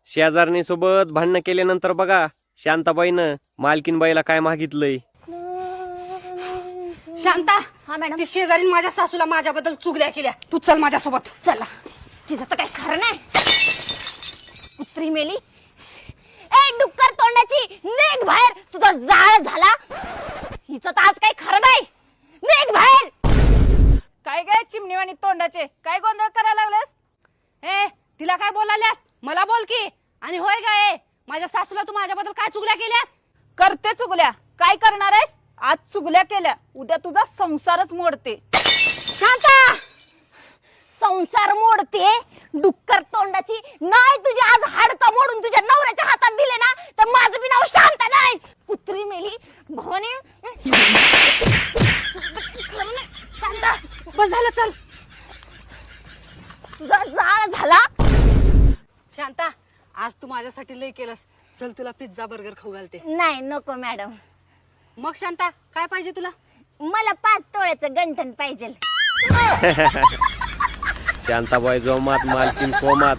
शेजारणी सोबत भांडणं केल्यानंतर बघा शांताबाईनं मालकीनबाईला काय मागितलंय. शांता, हा मॅडम. ती शेजारीन माझ्या सासूला माझ्याबद्दल चुगल्या केल्या. तू चल माझ्यासोबत. चला, तिचं तर काही खरं नाही. कुत्री मेली. ए डुक्कर तोंडाची, निघ बाहेर. तुझा जाळ झाला. हिचं तर आज काही खरं नाही. निघ बाहेर. काय काय चिमणीवाणी तोंडाचे, काय गोंधळ करायला लागलेस? ए, तिला काय बोलाल्यास? मला बोल की. आणि होय ग, माझ्या सासूला तू माझ्याबद्दल काय चुगल्या केल्यास? करते चुगल्या. काय करणार आहेस? आज चुगल्या केल्या, उद्या तुझा संसारच मोडते. शांता, संसार मोडते डुक्कर तोंडाची. नाही तुझी आज हाडकं मोडून तुझ्या नवऱ्याच्या हातात दिले ना तर माझं बी नाव शांता नाही. कुत्री मेली भवानी. शांता, बस झालं, चल. तुझा जाळ झाला. शांता, आज तू माझ्यासाठी लय केलंस. चल, तुला पिझ्झा बर्गर खाऊ घालते. नाही नको मॅडम. मग शांता, काय पाहिजे तुला? मला 5 तोळ्याचं गंठन पाहिजे. शांताबाई जोमात मालकीन कोमात.